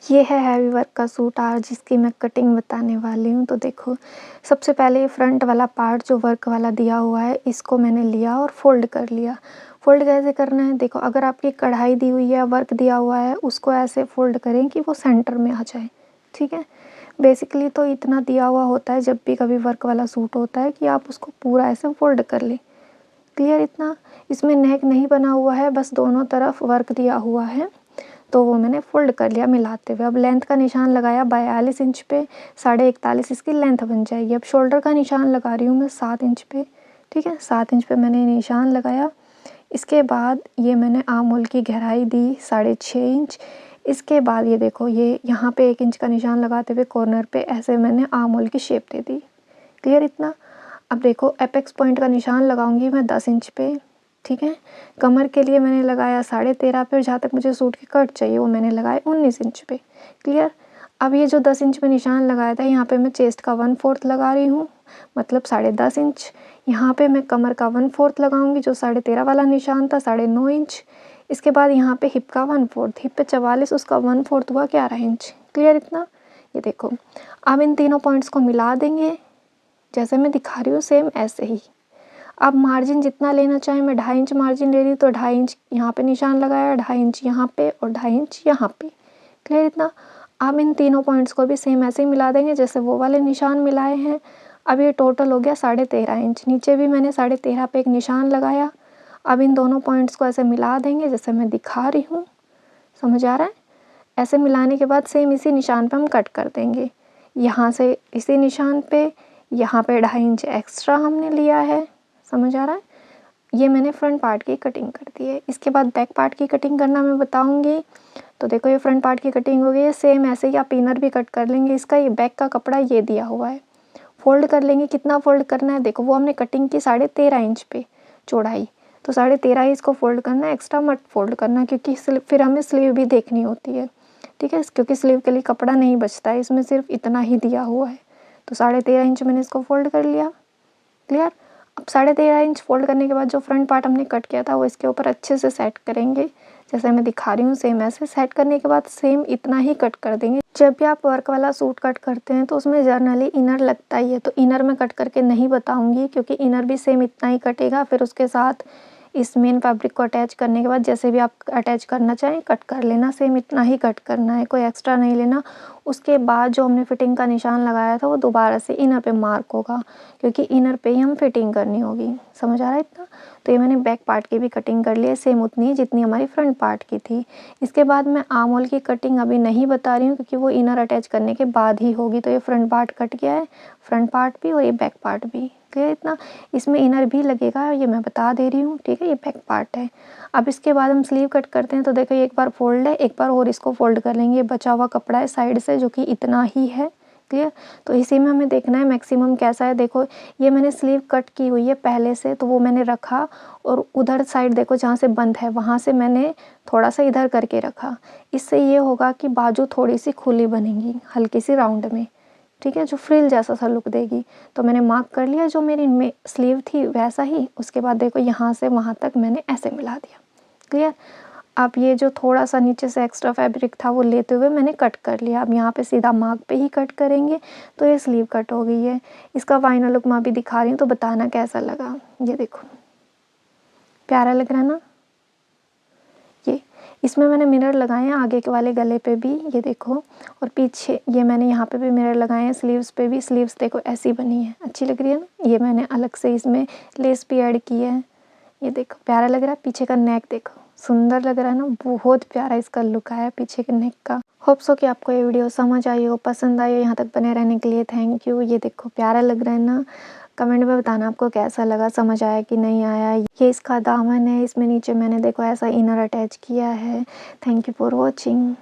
ये है heavy work का सूट आज जिसकी मैं कटिंग बताने वाली हूँ। तो देखो, सबसे पहले ये फ्रंट वाला पार्ट जो वर्क वाला दिया हुआ है इसको मैंने लिया और फ़ोल्ड कर लिया। फ़ोल्ड कैसे करना है, देखो अगर आपकी कढ़ाई दी हुई है, वर्क दिया हुआ है, उसको ऐसे फ़ोल्ड करें कि वो सेंटर में आ जाए, ठीक है। बेसिकली तो इतना दिया हुआ होता है जब भी कभी वर्क वाला सूट होता है कि आप उसको पूरा ऐसे फ़ोल्ड कर लें। क्लियर इतना? इसमें नेक नहीं बना हुआ है, बस दोनों तरफ वर्क दिया हुआ है, तो वो मैंने फ़ोल्ड कर लिया मिलाते हुए। अब लेंथ का निशान लगाया 42 इंच पे, 41.5 इसकी लेंथ बन जाएगी। अब शोल्डर का निशान लगा रही हूँ मैं 7 इंच पे, ठीक है। 7 इंच पे मैंने निशान लगाया। इसके बाद ये मैंने आर्म होल की गहराई दी 6.5 इंच। इसके बाद ये देखो, ये यहाँ पे 1 इंच का निशान लगाते हुए कॉर्नर पे ऐसे मैंने आर्म होल की शेप दे दी। क्लियर इतना? अब देखो, एपेक्स पॉइंट का निशान लगाऊंगी मैं 10 इंच पे, ठीक है। कमर के लिए मैंने लगाया 13.5 पे, और जहाँ तक मुझे सूट की कट चाहिए वो मैंने लगाया 19 इंच पे। क्लियर? अब ये जो 10 इंच में निशान लगाया था, यहाँ पे मैं चेस्ट का 1/4 लगा रही हूँ, मतलब 10.5 इंच। यहाँ पे मैं कमर का 1/4 लगाऊंगी, जो 13.5 वाला निशान था, 9.5 इंच। इसके बाद यहाँ पे हिप का 1/4, हिप पे 44, उसका 1/4 हुआ 11 इंच। क्लियर इतना? ये देखो, अब इन तीनों पॉइंट्स को मिला देंगे जैसे मैं दिखा रही हूँ, सेम ऐसे ही। अब मार्जिन जितना लेना चाहें, मैं 2.5 इंच मार्जिन ले रही, तो 2.5 इंच यहाँ पे निशान लगाया, 2.5 इंच यहाँ पे और 2.5 इंच यहाँ पे। क्लियर इतना? अब इन तीनों पॉइंट्स को भी सेम ऐसे ही मिला देंगे जैसे वो वाले निशान मिलाए हैं। अब ये टोटल हो गया 13.5 इंच। नीचे भी मैंने 13.5 पे एक निशान लगाया। अब इन दोनों पॉइंट्स को ऐसे मिला देंगे जैसे मैं दिखा रही हूँ। समझ आ रहा है? ऐसे मिलाने के बाद सेम इसी निशान पे हम कट कर देंगे। यहाँ से इसी निशान पे, यहाँ पे 2.5 इंच एक्स्ट्रा हमने लिया है। समझ आ रहा है? ये मैंने फ्रंट पार्ट की कटिंग कर दी है। इसके बाद बैक पार्ट की कटिंग करना मैं बताऊंगी। तो देखो, ये फ्रंट पार्ट की कटिंग हो गई है। सेम ऐसे ही आप इनर भी कट कर लेंगे। इसका ये बैक का कपड़ा ये दिया हुआ है, फ़ोल्ड कर लेंगे। कितना फ़ोल्ड करना है, देखो वो हमने कटिंग की 13.5 इंच पे चौड़ाई, तो 13.5 ही इसको फ़ोल्ड करना है, एक्स्ट्रा मत फ़ोल्ड करना, क्योंकि फिर हमें स्लीव भी देखनी होती है, ठीक है। क्योंकि स्लीव के लिए कपड़ा नहीं बचता है, इसमें सिर्फ इतना ही दिया हुआ है। तो 13.5 इंच मैंने इसको फ़ोल्ड कर लिया। क्लियर? अब 13.5 इंच फ़ोल्ड करने के बाद जो फ्रंट पार्ट हमने कट किया था वो इसके ऊपर अच्छे से सेट करेंगे जैसे मैं दिखा रही हूँ। सेम ऐसे सेट करने के बाद सेम इतना ही कट कर देंगे। जब भी आप वर्क वाला सूट कट करते हैं तो उसमें जर्नली इनर लगता ही है, तो इनर में कट करके नहीं बताऊंगी क्योंकि इनर भी सेम इतना ही कटेगा। फिर उसके साथ इस मेन फैब्रिक को अटैच करने के बाद जैसे भी आप अटैच करना चाहें कट कर लेना, सेम इतना ही कट करना है, कोई एक्स्ट्रा नहीं लेना। उसके बाद जो हमने फिटिंग का निशान लगाया था वो दोबारा से इनर पे मार्क होगा, क्योंकि इनर पे ही हम फिटिंग करनी होगी। समझ आ रहा है इतना? तो ये मैंने बैक पार्ट की भी कटिंग कर ली है, सेम उतनी जितनी हमारी फ्रंट पार्ट की थी। इसके बाद मैं आर्म होल की कटिंग अभी नहीं बता रही हूँ क्योंकि वो इनर अटैच करने के बाद ही होगी। तो ये फ्रंट पार्ट कट गया है, फ्रंट पार्ट भी और ये बैक पार्ट भी। क्लियर इतना? इसमें इनर भी लगेगा, ये मैं बता दे रही हूँ, ठीक है। ये बैक पार्ट है। अब इसके बाद हम स्लीव कट करते हैं। तो देखो, ये एक बार फोल्ड है, एक बार और इसको फोल्ड कर लेंगे। ये बचा हुआ कपड़ा है साइड से जो कि इतना ही है। क्लियर? तो इसी में हमें देखना है मैक्सिमम कैसा है। देखो, ये मैंने स्लीव कट की हुई है पहले से, तो वो मैंने रखा, और उधर साइड देखो जहाँ से बंद है वहाँ से मैंने थोड़ा सा इधर करके रखा। इससे ये होगा कि बाजू थोड़ी सी खुली बनेगी, हल्की सी राउंड में, ठीक है, जो फ्रिल जैसा सा लुक देगी। तो मैंने मार्क कर लिया जो मेरी स्लीव थी वैसा ही। उसके बाद देखो, यहाँ से वहाँ तक मैंने ऐसे मिला दिया। क्लियर? अब ये जो थोड़ा सा नीचे से एक्स्ट्रा फैब्रिक था वो लेते हुए मैंने कट कर लिया। अब यहाँ पे सीधा मार्क पे ही कट करेंगे, तो ये स्लीव कट हो गई है। इसका फाइनल लुक मैं अभी दिखा रही हूँ, तो बताना कैसा लगा। ये देखो, प्यारा लग रहा है ना? ये इसमें मैंने मिरर लगाए हैं आगे के वाले गले पे भी, ये देखो, और पीछे ये मैंने यहाँ पे भी मिरर लगाए हैं, स्लीव्स पे भी। स्लीव्स देखो ऐसी बनी है, अच्छी लग रही है ना? ये मैंने अलग से इसमें लेस भी ऐड की है। ये देखो, प्यारा लग रहा है। पीछे का नेक देखो, सुंदर लग रहा है ना? बहुत प्यारा इसका लुक आया पीछे के नेक का। होप सो कि आपको ये वीडियो समझ आई हो, पसंद आई हो। यहाँ तक बने रहने के लिए थैंक यू। ये देखो, प्यारा लग रहा है ना? कमेंट में बताना आपको कैसा लगा, समझ आया कि नहीं आया। ये इसका दामन है, इसमें नीचे मैंने देखो ऐसा इनर अटैच किया है। Thank you for watching.